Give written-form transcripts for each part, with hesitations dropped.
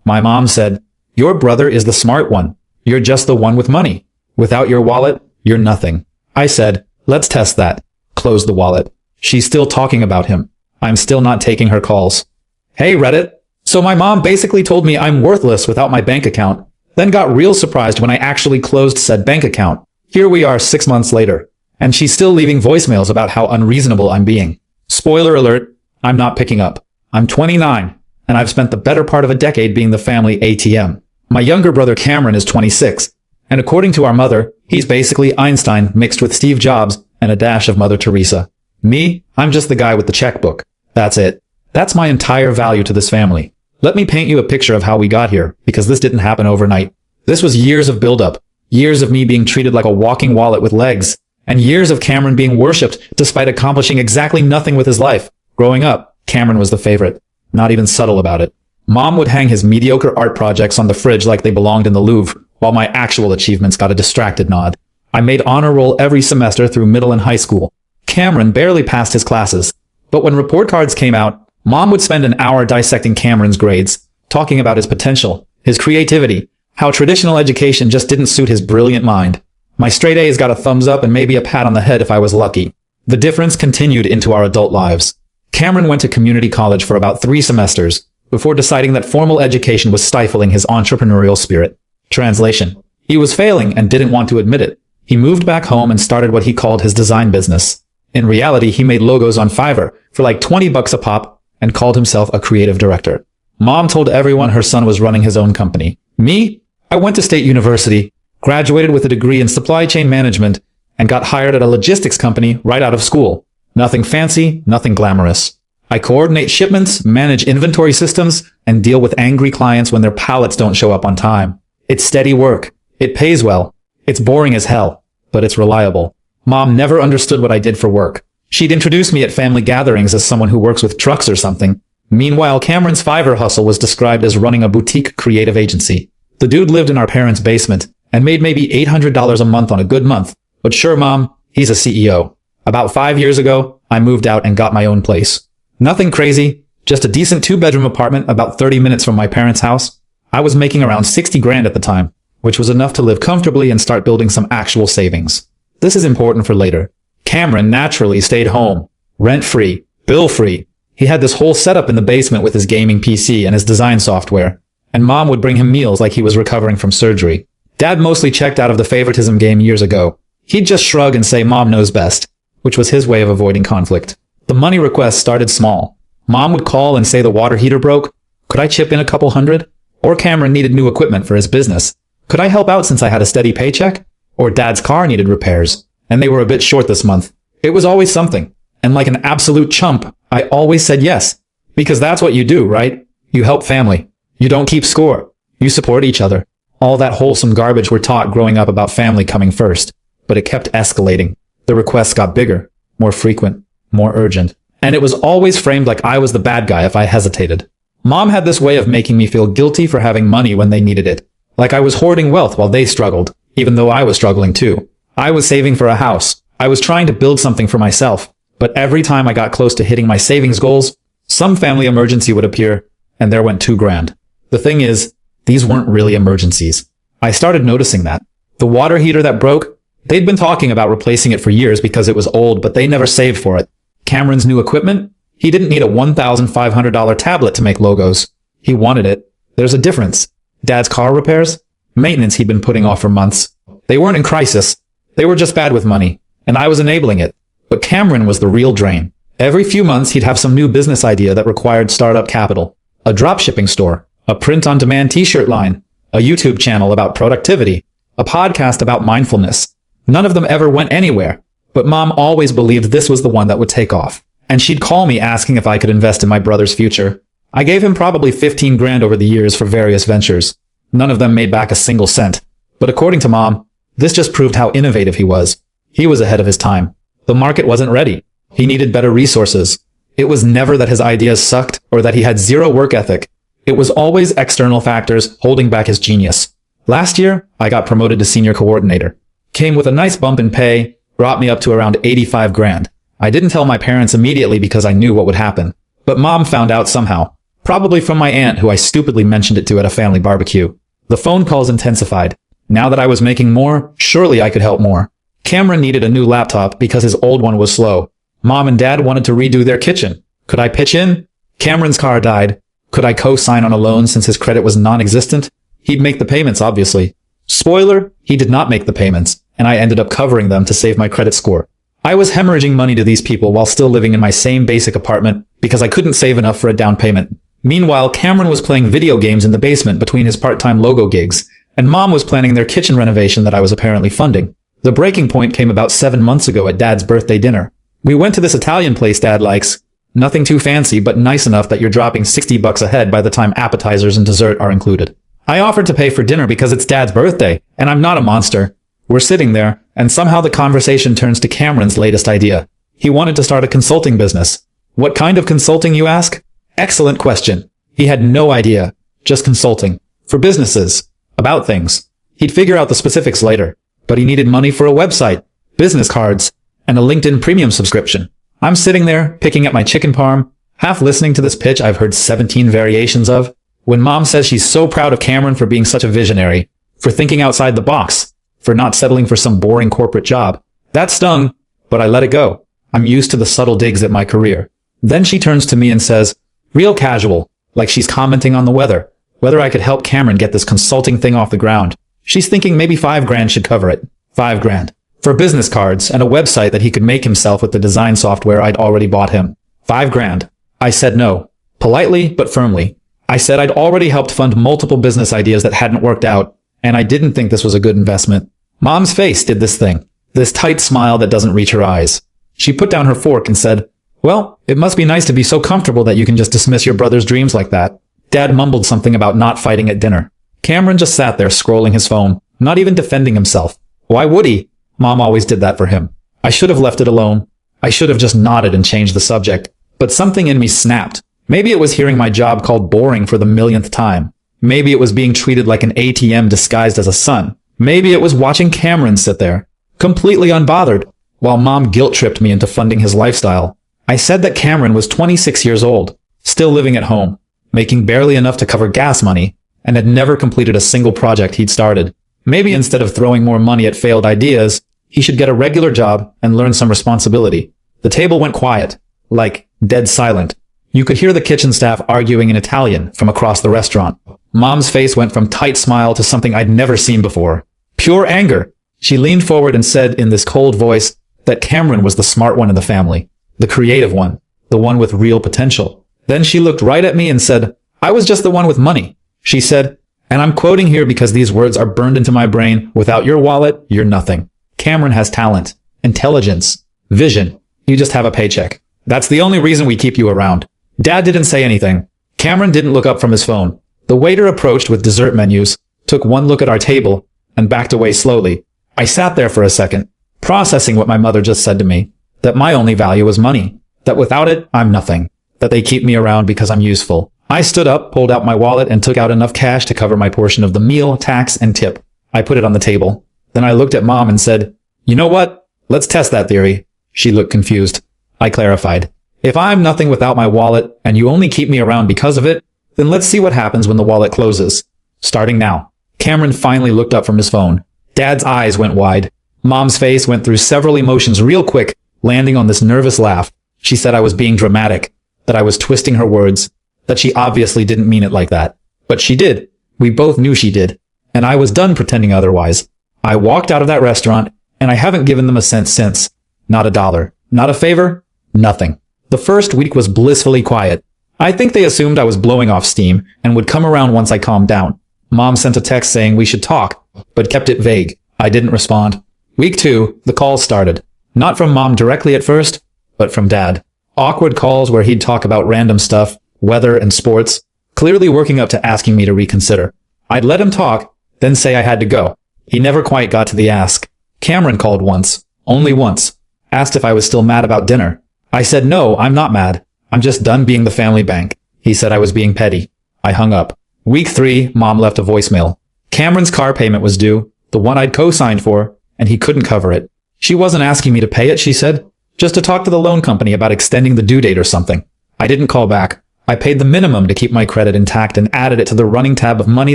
My mom said, "Your brother is the smart one. You're just the one with money. Without your wallet, you're nothing." I said, "Let's test that." Close the wallet. She's still talking about him. I'm still not taking her calls. Hey, Reddit. So my mom basically told me I'm worthless without my bank account, then got real surprised when I actually closed said bank account. Here we are 6 months later, and she's still leaving voicemails about how unreasonable I'm being. Spoiler alert, I'm not picking up. I'm 29, and I've spent the better part of a decade being the family ATM. My younger brother Cameron is 26, and according to our mother, he's basically Einstein mixed with Steve Jobs and a dash of Mother Teresa. Me, I'm just the guy with the checkbook. That's it. That's my entire value to this family. Let me paint you a picture of how we got here, because this didn't happen overnight. This was years of buildup, years of me being treated like a walking wallet with legs, and years of Cameron being worshipped despite accomplishing exactly nothing with his life. Growing up, Cameron was the favorite, not even subtle about it. Mom would hang his mediocre art projects on the fridge like they belonged in the Louvre, while my actual achievements got a distracted nod. I made honor roll every semester through middle and high school. Cameron barely passed his classes, but when report cards came out, Mom would spend an hour dissecting Cameron's grades, talking about his potential, his creativity, how traditional education just didn't suit his brilliant mind. My straight A's got a thumbs up and maybe a pat on the head if I was lucky. The difference continued into our adult lives. Cameron went to community college for about 3 semesters, before deciding that formal education was stifling his entrepreneurial spirit. Translation. He was failing and didn't want to admit it. He moved back home and started what he called his design business. In reality, he made logos on Fiverr for like 20 bucks a pop and called himself a creative director. Mom told everyone her son was running his own company. Me? I went to State University, graduated with a degree in supply chain management, and got hired at a logistics company right out of school. Nothing fancy, nothing glamorous. I coordinate shipments, manage inventory systems, and deal with angry clients when their pallets don't show up on time. It's steady work. It pays well. It's boring as hell, but it's reliable. Mom never understood what I did for work. She'd introduce me at family gatherings as someone who works with trucks or something. Meanwhile, Cameron's Fiverr hustle was described as running a boutique creative agency. The dude lived in our parents' basement and made maybe $800 a month on a good month. But sure, Mom, he's a CEO. About 5 years ago, I moved out and got my own place. Nothing crazy, just a decent 2-bedroom apartment about 30 minutes from my parents' house. I was making around 60 grand at the time, which was enough to live comfortably and start building some actual savings. This is important for later. Cameron naturally stayed home, rent-free, bill-free. He had this whole setup in the basement with his gaming PC and his design software, and Mom would bring him meals like he was recovering from surgery. Dad mostly checked out of the favoritism game years ago. He'd just shrug and say Mom knows best, which was his way of avoiding conflict. The money requests started small. Mom would call and say the water heater broke. Could I chip in a couple hundred? Or Cameron needed new equipment for his business. Could I help out since I had a steady paycheck? Or Dad's car needed repairs, and they were a bit short this month. It was always something. And like an absolute chump, I always said yes. Because that's what you do, right? You help family. You don't keep score. You support each other. All that wholesome garbage we're taught growing up about family coming first. But it kept escalating. The requests got bigger, more frequent, more urgent. And it was always framed like I was the bad guy if I hesitated. Mom had this way of making me feel guilty for having money when they needed it. Like I was hoarding wealth while they struggled, even though I was struggling too. I was saving for a house. I was trying to build something for myself. But every time I got close to hitting my savings goals, some family emergency would appear, and there went 2 grand. The thing is, these weren't really emergencies. I started noticing that. The water heater that broke, they'd been talking about replacing it for years because it was old, but they never saved for it. Cameron's new equipment? He didn't need a $1,500 tablet to make logos. He wanted it. There's a difference. Dad's car repairs? Maintenance he'd been putting off for months. They weren't in crisis. They were just bad with money, and I was enabling it. But Cameron was the real drain. Every few months he'd have some new business idea that required startup capital. A dropshipping store, a print-on-demand t-shirt line, a YouTube channel about productivity, a podcast about mindfulness. None of them ever went anywhere, but Mom always believed this was the one that would take off. And she'd call me asking if I could invest in my brother's future. I gave him probably 15 grand over the years for various ventures. None of them made back a single cent. But according to Mom, this just proved how innovative he was. He was ahead of his time. The market wasn't ready. He needed better resources. It was never that his ideas sucked or that he had zero work ethic. It was always external factors holding back his genius. Last year, I got promoted to senior coordinator. Came with a nice bump in pay, brought me up to around 85 grand. I didn't tell my parents immediately because I knew what would happen. But Mom found out somehow. Probably from my aunt, who I stupidly mentioned it to at a family barbecue. The phone calls intensified. Now that I was making more, surely I could help more. Cameron needed a new laptop because his old one was slow. Mom and Dad wanted to redo their kitchen. Could I pitch in? Cameron's car died. Could I co-sign on a loan since his credit was non-existent? He'd make the payments, obviously. Spoiler, he did not make the payments, and I ended up covering them to save my credit score. I was hemorrhaging money to these people while still living in my same basic apartment because I couldn't save enough for a down payment. Meanwhile, Cameron was playing video games in the basement between his part-time logo gigs, and Mom was planning their kitchen renovation that I was apparently funding. The breaking point came about 7 months ago at Dad's birthday dinner. We went to this Italian place Dad likes. Nothing too fancy, but nice enough that you're dropping $60 a head by the time appetizers and dessert are included. I offered to pay for dinner because it's Dad's birthday, and I'm not a monster. We're sitting there, and somehow the conversation turns to Cameron's latest idea. He wanted to start a consulting business. What kind of consulting, you ask? Excellent question. He had no idea. Just consulting. For businesses. About things. He'd figure out the specifics later. But he needed money for a website, business cards, and a LinkedIn premium subscription. I'm sitting there, picking at my chicken parm, half listening to this pitch I've heard 17 variations of, when Mom says she's so proud of Cameron for being such a visionary, for thinking outside the box, for not settling for some boring corporate job. That stung, but I let it go. I'm used to the subtle digs at my career. Then she turns to me and says, real casual, like she's commenting on the weather, whether I could help Cameron get this consulting thing off the ground. She's thinking maybe $5,000 should cover it. $5,000. For business cards and a website that he could make himself with the design software I'd already bought him. $5,000. I said no. Politely, but firmly. I said I'd already helped fund multiple business ideas that hadn't worked out, and I didn't think this was a good investment. Mom's face did this thing. This tight smile that doesn't reach her eyes. She put down her fork and said, well, it must be nice to be so comfortable that you can just dismiss your brother's dreams like that. Dad mumbled something about not fighting at dinner. Cameron just sat there scrolling his phone, not even defending himself. Why would he? Mom always did that for him. I should have left it alone. I should have just nodded and changed the subject. But something in me snapped. Maybe it was hearing my job called boring for the millionth time. Maybe it was being treated like an ATM disguised as a son. Maybe it was watching Cameron sit there, completely unbothered, while Mom guilt-tripped me into funding his lifestyle. I said that Cameron was 26 years old, still living at home, making barely enough to cover gas money, and had never completed a single project he'd started. Maybe instead of throwing more money at failed ideas, he should get a regular job and learn some responsibility. The table went quiet, like dead silent. You could hear the kitchen staff arguing in Italian from across the restaurant. Mom's face went from tight smile to something I'd never seen before. Pure anger. She leaned forward and said in this cold voice that Cameron was the smart one in the family, the creative one, the one with real potential. Then she looked right at me and said, I was just the one with money. She said, and I'm quoting here because these words are burned into my brain, without your wallet, you're nothing. Cameron has talent, intelligence, vision. You just have a paycheck. That's the only reason we keep you around. Dad didn't say anything. Cameron didn't look up from his phone. The waiter approached with dessert menus, took one look at our table, and backed away slowly. I sat there for a second, processing what my mother just said to me, that my only value is money, that without it, I'm nothing, that they keep me around because I'm useful. I stood up, pulled out my wallet, and took out enough cash to cover my portion of the meal, tax, and tip. I put it on the table. Then I looked at Mom and said, you know what? Let's test that theory. She looked confused. I clarified. If I'm nothing without my wallet, and you only keep me around because of it, then let's see what happens when the wallet closes. Starting now. Cameron finally looked up from his phone. Dad's eyes went wide. Mom's face went through several emotions real quick, landing on this nervous laugh. She said I was being dramatic, that I was twisting her words, that she obviously didn't mean it like that. But she did. We both knew she did. And I was done pretending otherwise. I walked out of that restaurant, and I haven't given them a cent since. Not a dollar. Not a favor. Nothing. The first week was blissfully quiet. I think they assumed I was blowing off steam and would come around once I calmed down. Mom sent a text saying we should talk, but kept it vague. I didn't respond. Week 2, the calls started. Not from Mom directly at first, but from Dad. Awkward calls where he'd talk about random stuff, weather and sports, clearly working up to asking me to reconsider. I'd let him talk, then say I had to go. He never quite got to the ask. Cameron called once, only once, asked if I was still mad about dinner. I said no, I'm not mad. I'm just done being the family bank. He said I was being petty. I hung up. Week 3, Mom left a voicemail. Cameron's car payment was due, the one I'd co-signed for, and he couldn't cover it. She wasn't asking me to pay it, she said, just to talk to the loan company about extending the due date or something. I didn't call back. I paid the minimum to keep my credit intact and added it to the running tab of money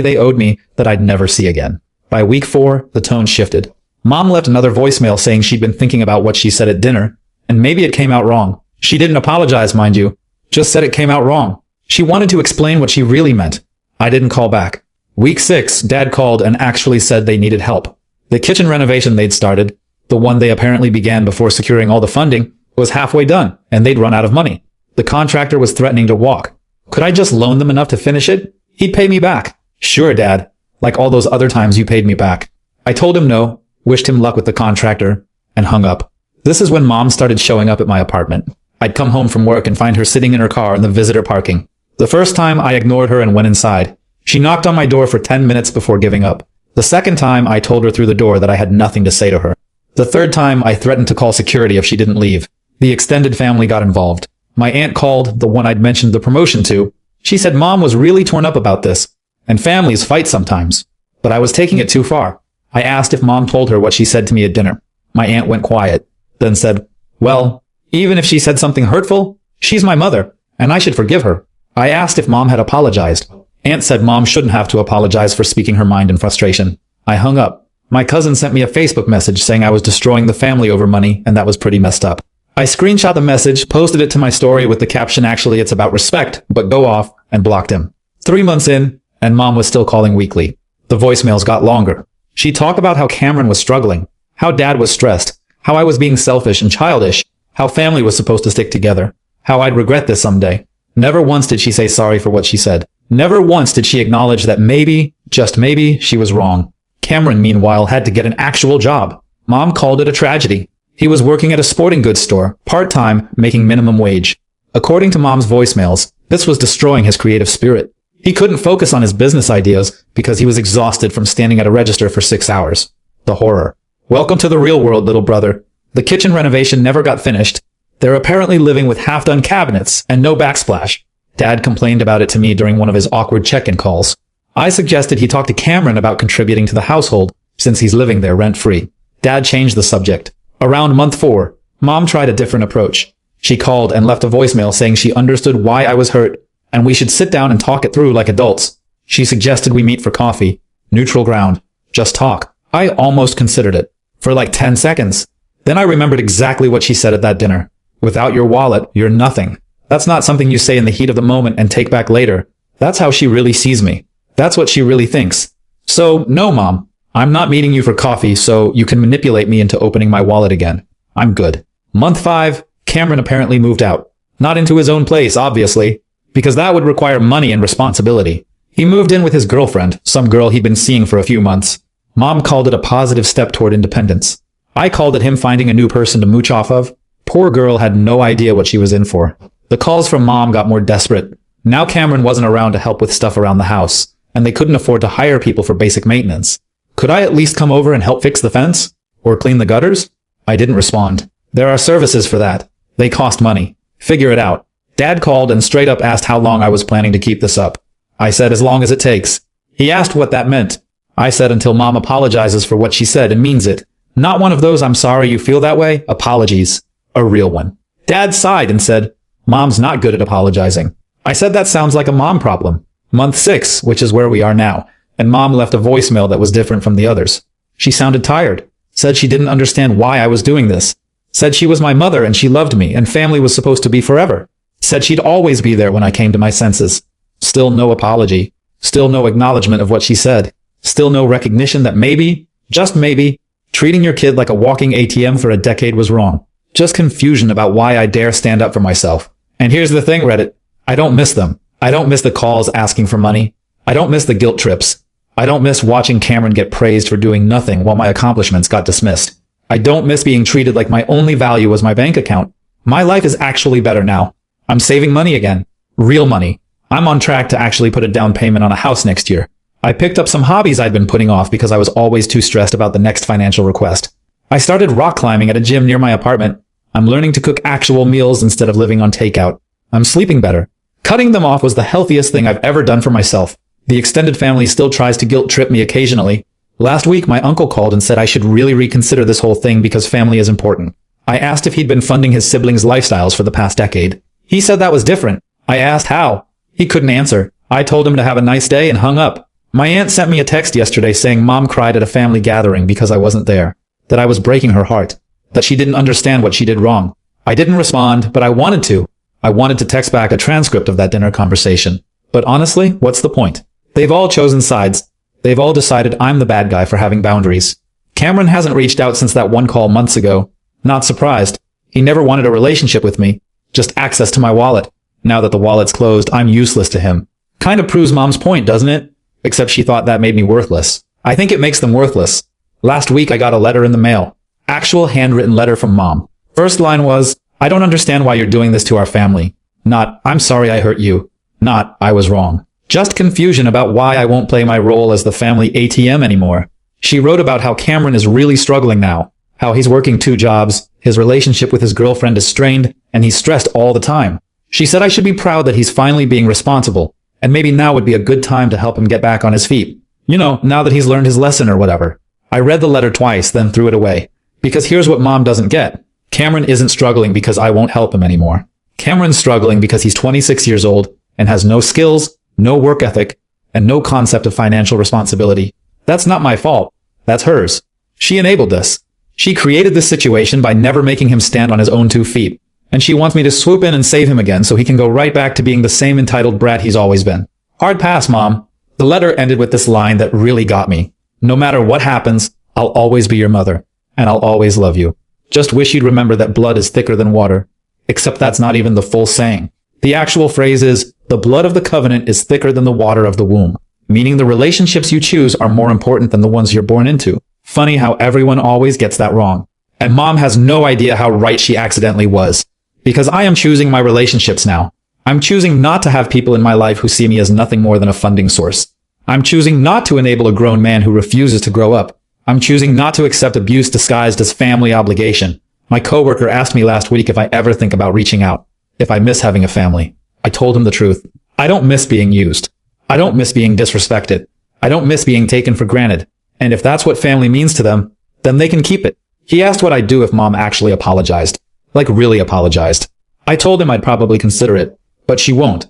they owed me that I'd never see again. By week 4, the tone shifted. Mom left another voicemail saying she'd been thinking about what she said at dinner, and maybe it came out wrong. She didn't apologize, mind you, just said it came out wrong. She wanted to explain what she really meant. I didn't call back. Week 6, Dad called and actually said they needed help. The kitchen renovation they'd started, the one they apparently began before securing all the funding, was halfway done, and they'd run out of money. The contractor was threatening to walk. Could I just loan them enough to finish it? He'd pay me back. Sure, Dad. Like all those other times you paid me back. I told him no, wished him luck with the contractor, and hung up. This is when Mom started showing up at my apartment. I'd come home from work and find her sitting in her car in the visitor parking. The first time I ignored her and went inside. She knocked on my door for 10 minutes before giving up. The second time I told her through the door that I had nothing to say to her. The third time I threatened to call security if she didn't leave. The extended family got involved. My aunt called, the one I'd mentioned the promotion to. She said Mom was really torn up about this, and families fight sometimes. But I was taking it too far. I asked if Mom told her what she said to me at dinner. My aunt went quiet, then said, well, even if she said something hurtful, she's my mother, and I should forgive her. I asked if Mom had apologized. Aunt said Mom shouldn't have to apologize for speaking her mind in frustration. I hung up. My cousin sent me a Facebook message saying I was destroying the family over money, and that was pretty messed up. I screenshot the message, posted it to my story with the caption actually it's about respect, but go off, and blocked him. 3 months in, and Mom was still calling weekly. The voicemails got longer. She'd talk about how Cameron was struggling, how Dad was stressed, how I was being selfish and childish, how family was supposed to stick together, how I'd regret this someday. Never once did she say sorry for what she said. Never once did she acknowledge that maybe, just maybe, she was wrong. Cameron, meanwhile, had to get an actual job. Mom called it a tragedy. He was working at a sporting goods store, part-time, making minimum wage. According to Mom's voicemails, this was destroying his creative spirit. He couldn't focus on his business ideas because he was exhausted from standing at a register for 6 hours. The horror. Welcome to the real world, little brother. The kitchen renovation never got finished. They're apparently living with half-done cabinets and no backsplash. Dad complained about it to me during one of his awkward check-in calls. I suggested he talk to Cameron about contributing to the household, since he's living there rent-free. Dad changed the subject. Around month 4, Mom tried a different approach. She called and left a voicemail saying she understood why I was hurt, and we should sit down and talk it through like adults. She suggested we meet for coffee. Neutral ground. Just talk. I almost considered it. For like 10 seconds. Then I remembered exactly what she said at that dinner. Without your wallet, you're nothing. That's not something you say in the heat of the moment and take back later. That's how she really sees me. That's what she really thinks. So, no, Mom. I'm not meeting you for coffee so you can manipulate me into opening my wallet again. I'm good. Month 5, Cameron apparently moved out. Not into his own place, obviously, because that would require money and responsibility. He moved in with his girlfriend, some girl he'd been seeing for a few months. Mom called it a positive step toward independence. I called it him finding a new person to mooch off of. Poor girl had no idea what she was in for. The calls from Mom got more desperate. Now Cameron wasn't around to help with stuff around the house, and they couldn't afford to hire people for basic maintenance. Could I at least come over and help fix the fence? Or clean the gutters? I didn't respond. There are services for that. They cost money. Figure it out. Dad called and straight up asked how long I was planning to keep this up. I said as long as it takes. He asked what that meant. I said until Mom apologizes for what she said and means it. Not one of those I'm sorry you feel that way apologies. A real one. Dad sighed and said, Mom's not good at apologizing. I said that sounds like a Mom problem. Month 6, which is where we are now, and Mom left a voicemail that was different from the others. She sounded tired. Said she didn't understand why I was doing this. Said she was my mother and she loved me and family was supposed to be forever. Said she'd always be there when I came to my senses. Still no apology. Still no acknowledgement of what she said. Still no recognition that maybe, just maybe, treating your kid like a walking ATM for a decade was wrong. Just confusion about why I dare stand up for myself. And here's the thing, Reddit. I don't miss them. I don't miss the calls asking for money. I don't miss the guilt trips. I don't miss watching Cameron get praised for doing nothing while my accomplishments got dismissed. I don't miss being treated like my only value was my bank account. My life is actually better now. I'm saving money again. Real money. I'm on track to actually put a down payment on a house next year. I picked up some hobbies I'd been putting off because I was always too stressed about the next financial request. I started rock climbing at a gym near my apartment. I'm learning to cook actual meals instead of living on takeout. I'm sleeping better. Cutting them off was the healthiest thing I've ever done for myself. The extended family still tries to guilt trip me occasionally. Last week, my uncle called and said I should really reconsider this whole thing because family is important. I asked if he'd been funding his siblings' lifestyles for the past decade. He said that was different. I asked how. He couldn't answer. I told him to have a nice day and hung up. My aunt sent me a text yesterday saying Mom cried at a family gathering because I wasn't there. That I was breaking her heart. That she didn't understand what she did wrong. I didn't respond, but I wanted to. I wanted to text back a transcript of that dinner conversation. But honestly, what's the point? They've all chosen sides. They've all decided I'm the bad guy for having boundaries. Cameron hasn't reached out since that one call months ago. Not surprised. He never wanted a relationship with me. Just access to my wallet. Now that the wallet's closed, I'm useless to him. Kind of proves Mom's point, doesn't it? Except she thought that made me worthless. I think it makes them worthless. Last week I got a letter in the mail. Actual handwritten letter from Mom. First line was, I don't understand why you're doing this to our family. Not, I'm sorry I hurt you. Not, I was wrong. Just confusion about why I won't play my role as the family ATM anymore. She wrote about how Cameron is really struggling now, how he's working 2 jobs, his relationship with his girlfriend is strained, and he's stressed all the time. She said I should be proud that he's finally being responsible, and maybe now would be a good time to help him get back on his feet. You know, now that he's learned his lesson or whatever. I read the letter twice, then threw it away. Because here's what Mom doesn't get. Cameron isn't struggling because I won't help him anymore. Cameron's struggling because he's 26 years old and has no skills, no work ethic, and no concept of financial responsibility. That's not my fault. That's hers. She enabled this. She created this situation by never making him stand on his own 2 feet. And she wants me to swoop in and save him again so he can go right back to being the same entitled brat he's always been. Hard pass, Mom. The letter ended with this line that really got me. No matter what happens, I'll always be your mother. And I'll always love you. Just wish you'd remember that blood is thicker than water. Except that's not even the full saying. The actual phrase is, the blood of the covenant is thicker than the water of the womb. Meaning the relationships you choose are more important than the ones you're born into. Funny how everyone always gets that wrong. And Mom has no idea how right she accidentally was. Because I am choosing my relationships now. I'm choosing not to have people in my life who see me as nothing more than a funding source. I'm choosing not to enable a grown man who refuses to grow up. I'm choosing not to accept abuse disguised as family obligation. My coworker asked me last week if I ever think about reaching out. If I miss having a family. I told him the truth. I don't miss being used. I don't miss being disrespected. I don't miss being taken for granted. And if that's what family means to them, then they can keep it. He asked what I'd do if Mom actually apologized. Like really apologized. I told him I'd probably consider it. But she won't.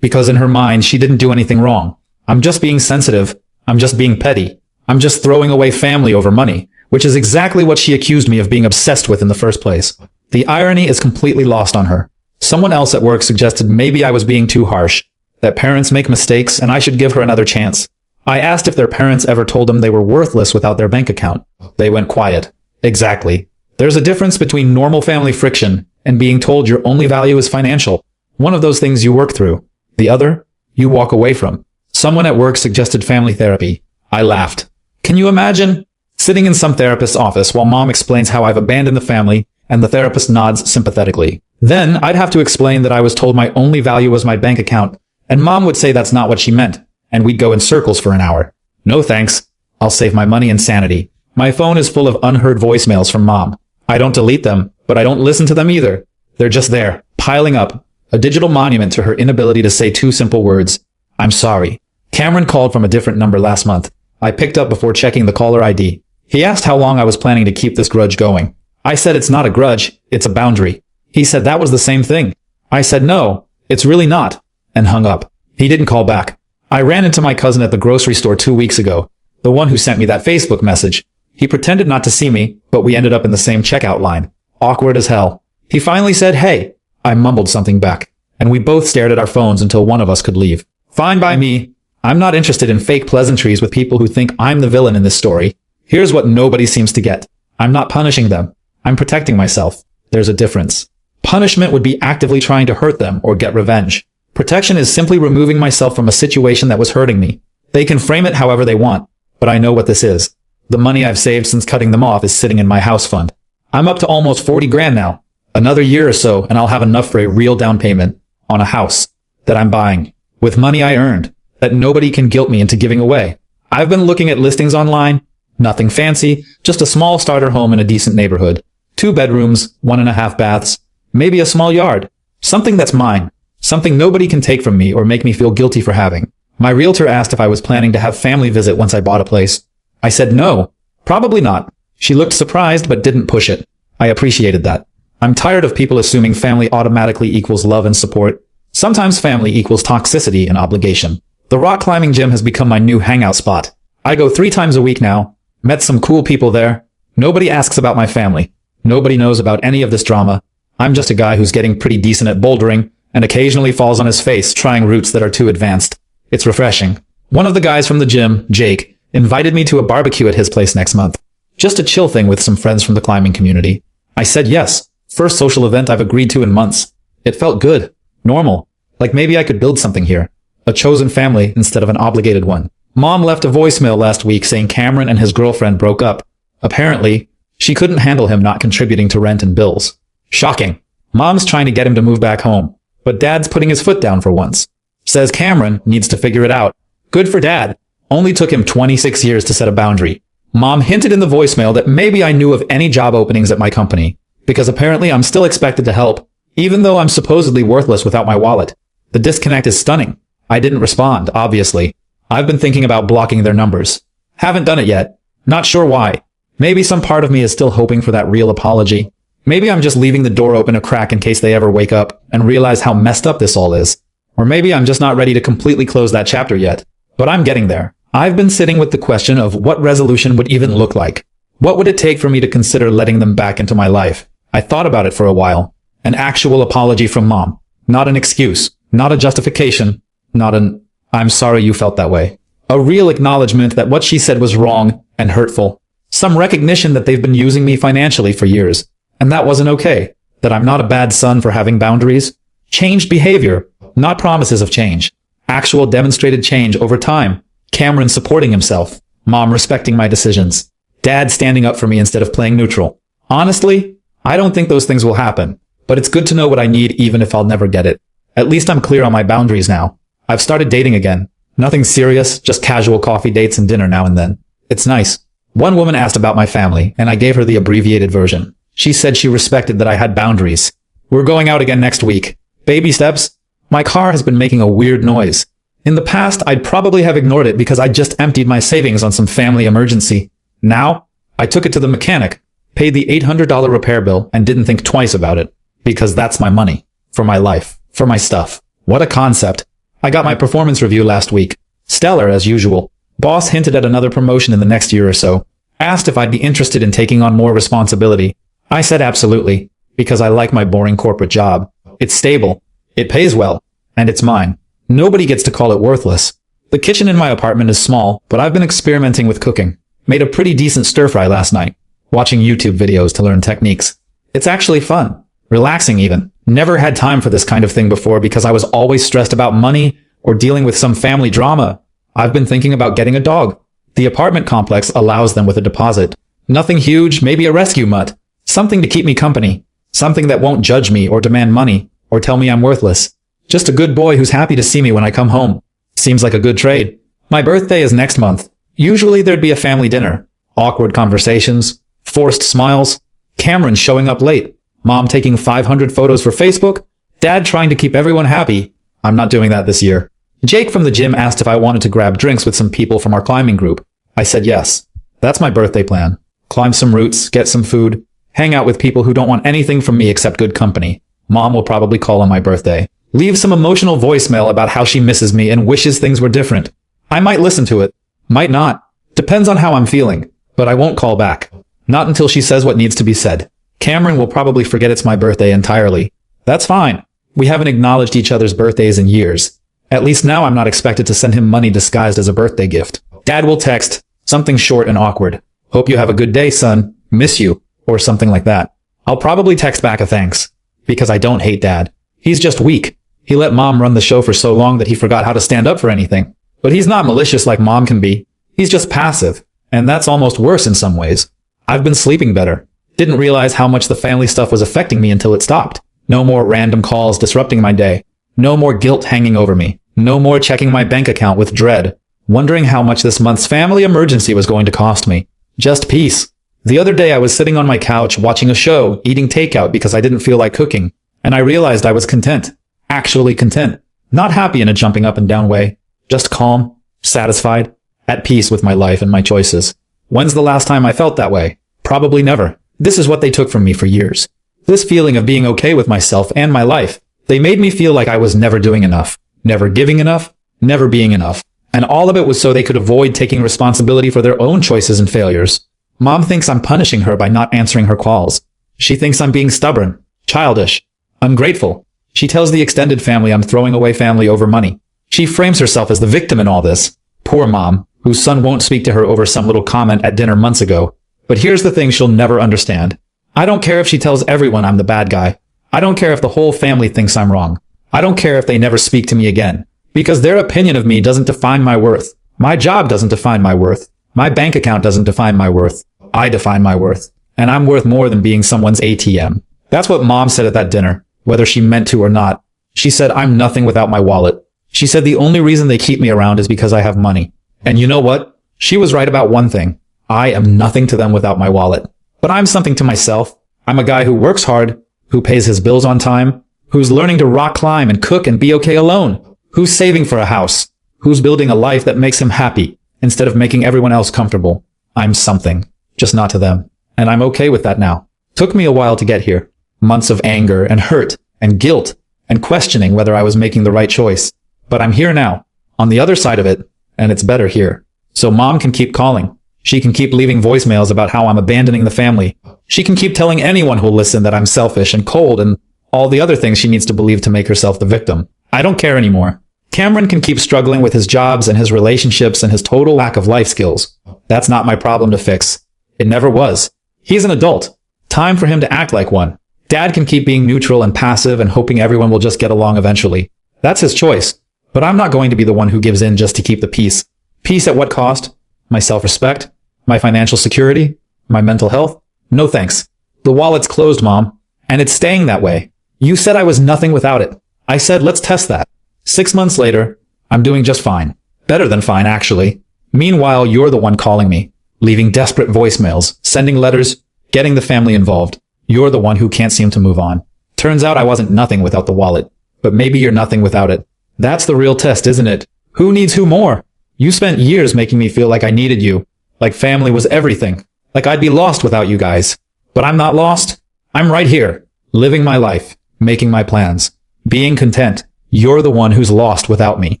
Because in her mind, she didn't do anything wrong. I'm just being sensitive. I'm just being petty. I'm just throwing away family over money, which is exactly what she accused me of being obsessed with in the first place. The irony is completely lost on her. Someone else at work suggested maybe I was being too harsh, that parents make mistakes and I should give her another chance. I asked if their parents ever told them they were worthless without their bank account. They went quiet. Exactly. There's a difference between normal family friction and being told your only value is financial. One of those things you work through. The other, you walk away from. Someone at work suggested family therapy. I laughed. Can you imagine? Sitting in some therapist's office while Mom explains how I've abandoned the family and the therapist nods sympathetically. Then I'd have to explain that I was told my only value was my bank account, and Mom would say that's not what she meant, and we'd go in circles for an hour. No thanks. I'll save my money and sanity. My phone is full of unheard voicemails from Mom. I don't delete them, but I don't listen to them either. They're just there, piling up, a digital monument to her inability to say 2 simple words. I'm sorry. Cameron called from a different number last month. I picked up before checking the caller ID. He asked how long I was planning to keep this grudge going. I said it's not a grudge, it's a boundary. He said that was the same thing. I said no, it's really not, and hung up. He didn't call back. I ran into my cousin at the grocery store 2 weeks ago, the one who sent me that Facebook message. He pretended not to see me, but we ended up in the same checkout line. Awkward as hell. He finally said, hey. I mumbled something back, and we both stared at our phones until one of us could leave. Fine by me. I'm not interested in fake pleasantries with people who think I'm the villain in this story. Here's what nobody seems to get. I'm not punishing them. I'm protecting myself. There's a difference. Punishment would be actively trying to hurt them or get revenge. Protection is simply removing myself from a situation that was hurting me. They can frame it however they want, but I know what this is. The money I've saved since cutting them off is sitting in my house fund. I'm up to almost 40 grand now. Another year or so and I'll have enough for a real down payment on a house that I'm buying with money I earned that nobody can guilt me into giving away. I've been looking at listings online. Nothing fancy, just a small starter home in a decent neighborhood. 2 bedrooms, 1.5 baths, maybe a small yard. Something that's mine. Something nobody can take from me or make me feel guilty for having. My realtor asked if I was planning to have family visit once I bought a place. I said no, probably not. She looked surprised but didn't push it. I appreciated that. I'm tired of people assuming family automatically equals love and support. Sometimes family equals toxicity and obligation. The rock climbing gym has become my new hangout spot. I go 3 times a week now. Met some cool people there. Nobody asks about my family. Nobody knows about any of this drama. I'm just a guy who's getting pretty decent at bouldering and occasionally falls on his face trying routes that are too advanced. It's refreshing. One of the guys from the gym, Jake, invited me to a barbecue at his place next month. Just a chill thing with some friends from the climbing community. I said yes. First social event I've agreed to in months. It felt good. Normal. Like maybe I could build something here. A chosen family instead of an obligated one. Mom left a voicemail last week saying Cameron and his girlfriend broke up. Apparently, she couldn't handle him not contributing to rent and bills. Shocking. Mom's trying to get him to move back home, but Dad's putting his foot down for once. Says Cameron needs to figure it out. Good for Dad. Only took him 26 years to set a boundary. Mom hinted in the voicemail that maybe I knew of any job openings at my company, because apparently I'm still expected to help, even though I'm supposedly worthless without my wallet. The disconnect is stunning. I didn't respond, obviously. I've been thinking about blocking their numbers. Haven't done it yet. Not sure why. Maybe some part of me is still hoping for that real apology. Maybe I'm just leaving the door open a crack in case they ever wake up and realize how messed up this all is. Or maybe I'm just not ready to completely close that chapter yet. But I'm getting there. I've been sitting with the question of what resolution would even look like. What would it take for me to consider letting them back into my life? I thought about it for a while. An actual apology from Mom. Not an excuse. Not a justification. Not an, I'm sorry you felt that way. A real acknowledgement that what she said was wrong and hurtful. Some recognition that they've been using me financially for years. And that wasn't okay. That I'm not a bad son for having boundaries. Changed behavior. Not promises of change. Actual demonstrated change over time. Cameron supporting himself. Mom respecting my decisions. Dad standing up for me instead of playing neutral. Honestly, I don't think those things will happen. But it's good to know what I need even if I'll never get it. At least I'm clear on my boundaries now. I've started dating again. Nothing serious, just casual coffee dates and dinner now and then. It's nice. One woman asked about my family, and I gave her the abbreviated version. She said she respected that I had boundaries. We're going out again next week. Baby steps. My car has been making a weird noise. In the past, I'd probably have ignored it because I just emptied my savings on some family emergency. Now, I took it to the mechanic, paid the $800 repair bill, and didn't think twice about it. Because that's my money. For my life. For my stuff. What a concept. I got my performance review last week. Stellar as usual. Boss hinted at another promotion in the next year or so. Asked if I'd be interested in taking on more responsibility. I said absolutely, because I like my boring corporate job. It's stable. It pays well. And it's mine. Nobody gets to call it worthless. The kitchen in my apartment is small, but I've been experimenting with cooking. Made a pretty decent stir-fry last night. Watching YouTube videos to learn techniques. It's actually fun. Relaxing even. Never had time for this kind of thing before because I was always stressed about money or dealing with some family drama. I've been thinking about getting a dog. The apartment complex allows them with a deposit. Nothing huge, maybe a rescue mutt. Something to keep me company. Something that won't judge me or demand money or tell me I'm worthless. Just a good boy who's happy to see me when I come home. Seems like a good trade. My birthday is next month. Usually there'd be a family dinner. Awkward conversations. Forced smiles. Cameron showing up late. Mom taking 500 photos for Facebook. Dad trying to keep everyone happy. I'm not doing that this year. Jake from the gym asked if I wanted to grab drinks with some people from our climbing group. I said yes. That's my birthday plan. Climb some routes, get some food, hang out with people who don't want anything from me except good company. Mom will probably call on my birthday. Leave some emotional voicemail about how she misses me and wishes things were different. I might listen to it. Might not. Depends on how I'm feeling. But I won't call back. Not until she says what needs to be said. Cameron will probably forget it's my birthday entirely. That's fine. We haven't acknowledged each other's birthdays in years. At least now I'm not expected to send him money disguised as a birthday gift. Dad will text, something short and awkward. Hope you have a good day, son. Miss you. Or something like that. I'll probably text back a thanks. Because I don't hate Dad. He's just weak. He let Mom run the show for so long that he forgot how to stand up for anything. But he's not malicious like Mom can be. He's just passive. And that's almost worse in some ways. I've been sleeping better. Didn't realize how much the family stuff was affecting me until it stopped. No more random calls disrupting my day. No more guilt hanging over me. No more checking my bank account with dread. Wondering how much this month's family emergency was going to cost me. Just peace. The other day I was sitting on my couch watching a show, eating takeout because I didn't feel like cooking. And I realized I was content. Actually content. Not happy in a jumping up and down way. Just calm. Satisfied. At peace with my life and my choices. When's the last time I felt that way? Probably never. This is what they took from me for years. This feeling of being okay with myself and my life. They made me feel like I was never doing enough, never giving enough, never being enough. And all of it was so they could avoid taking responsibility for their own choices and failures. Mom thinks I'm punishing her by not answering her calls. She thinks I'm being stubborn, childish, ungrateful. She tells the extended family I'm throwing away family over money. She frames herself as the victim in all this. Poor mom, whose son won't speak to her over some little comment at dinner months ago. But here's the thing she'll never understand. I don't care if she tells everyone I'm the bad guy. I don't care if the whole family thinks I'm wrong. I don't care if they never speak to me again. Because their opinion of me doesn't define my worth. My job doesn't define my worth. My bank account doesn't define my worth. I define my worth. And I'm worth more than being someone's ATM. That's what mom said at that dinner, whether she meant to or not. She said I'm nothing without my wallet. She said the only reason they keep me around is because I have money. And you know what? She was right about one thing. I am nothing to them without my wallet. But I'm something to myself. I'm a guy who works hard, who pays his bills on time, who's learning to rock climb and cook and be okay alone, who's saving for a house, who's building a life that makes him happy instead of making everyone else comfortable. I'm something, just not to them. And I'm okay with that now. Took me a while to get here. Months of anger and hurt and guilt and questioning whether I was making the right choice. But I'm here now, on the other side of it, and it's better here. So mom can keep calling. She can keep leaving voicemails about how I'm abandoning the family. She can keep telling anyone who'll listen that I'm selfish and cold and all the other things she needs to believe to make herself the victim. I don't care anymore. Cameron can keep struggling with his jobs and his relationships and his total lack of life skills. That's not my problem to fix. It never was. He's an adult. Time for him to act like one. Dad can keep being neutral and passive and hoping everyone will just get along eventually. That's his choice. But I'm not going to be the one who gives in just to keep the peace. Peace at what cost? My self-respect? My financial security? My mental health? No thanks. The wallet's closed, Mom. And it's staying that way. You said I was nothing without it. I said let's test that. 6 months later, I'm doing just fine. Better than fine, actually. Meanwhile, you're the one calling me, leaving desperate voicemails, sending letters, getting the family involved. You're the one who can't seem to move on. Turns out I wasn't nothing without the wallet. But maybe you're nothing without it. That's the real test, isn't it? Who needs who more? You spent years making me feel like I needed you. Like family was everything. Like I'd be lost without you guys. But I'm not lost. I'm right here, living my life, making my plans, being content. You're the one who's lost without me.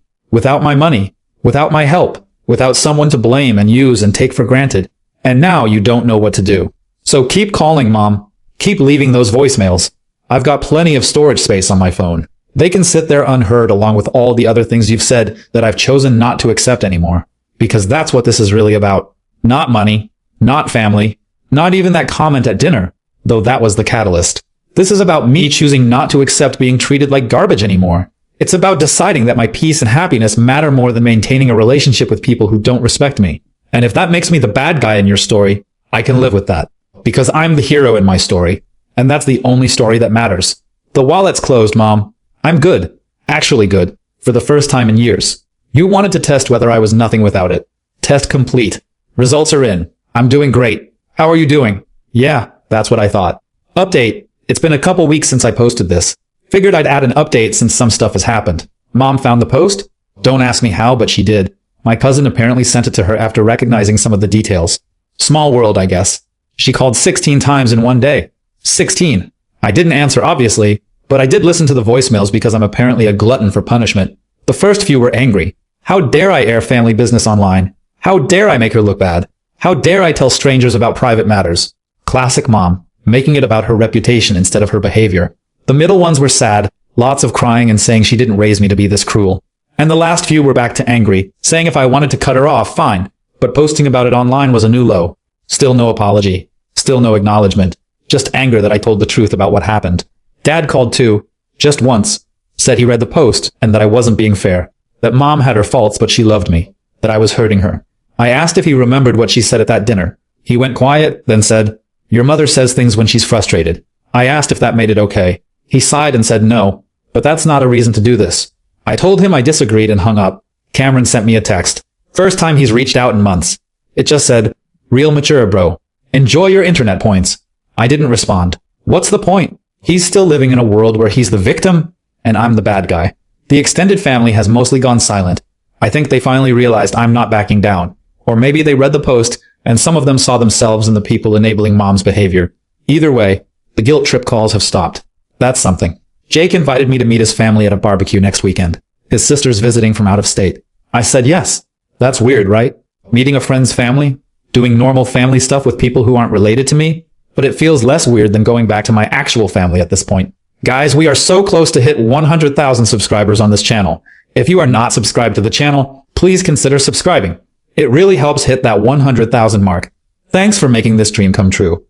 Without my money. Without my help. Without someone to blame and use and take for granted. And now you don't know what to do. So keep calling, Mom. Keep leaving those voicemails. I've got plenty of storage space on my phone. They can sit there unheard along with all the other things you've said that I've chosen not to accept anymore. Because that's what this is really about. Not money. Not family. Not even that comment at dinner. Though that was the catalyst. This is about me choosing not to accept being treated like garbage anymore. It's about deciding that my peace and happiness matter more than maintaining a relationship with people who don't respect me. And if that makes me the bad guy in your story, I can live with that. Because I'm the hero in my story. And that's the only story that matters. The wallet's closed, Mom. I'm good. Actually good. For the first time in years. You wanted to test whether I was nothing without it. Test complete. Results are in. I'm doing great. How are you doing? Yeah, that's what I thought. Update. It's been a couple weeks since I posted this. Figured I'd add an update since some stuff has happened. Mom found the post? Don't ask me how, but she did. My cousin apparently sent it to her after recognizing some of the details. Small world, I guess. She called 16 times in one day. 16. I didn't answer, obviously, but I did listen to the voicemails because I'm apparently a glutton for punishment. The first few were angry. How dare I air family business online? How dare I make her look bad? How dare I tell strangers about private matters? Classic mom, making it about her reputation instead of her behavior. The middle ones were sad, lots of crying and saying she didn't raise me to be this cruel. And the last few were back to angry, saying if I wanted to cut her off, fine. But posting about it online was a new low. Still no apology. Still no acknowledgement. Just anger that I told the truth about what happened. Dad called too. Just once. Said he read the post and that I wasn't being fair. That mom had her faults but she loved me. That I was hurting her. I asked if he remembered what she said at that dinner. He went quiet, then said, "Your mother says things when she's frustrated." I asked if that made it okay. He sighed and said no, but that's not a reason to do this. I told him I disagreed and hung up. Cameron sent me a text. First time he's reached out in months. It just said, "Real mature, bro. Enjoy your internet points." I didn't respond. What's the point? He's still living in a world where he's the victim, and I'm the bad guy. The extended family has mostly gone silent. I think they finally realized I'm not backing down. Or maybe they read the post, and some of them saw themselves in the people enabling mom's behavior. Either way, the guilt trip calls have stopped. That's something. Jake invited me to meet his family at a barbecue next weekend. His sister's visiting from out of state. I said yes. That's weird, right? Meeting a friend's family? Doing normal family stuff with people who aren't related to me? But it feels less weird than going back to my actual family at this point. Guys, we are so close to hit 100,000 subscribers on this channel. If you are not subscribed to the channel, please consider subscribing. It really helps hit that 100,000 mark. Thanks for making this dream come true.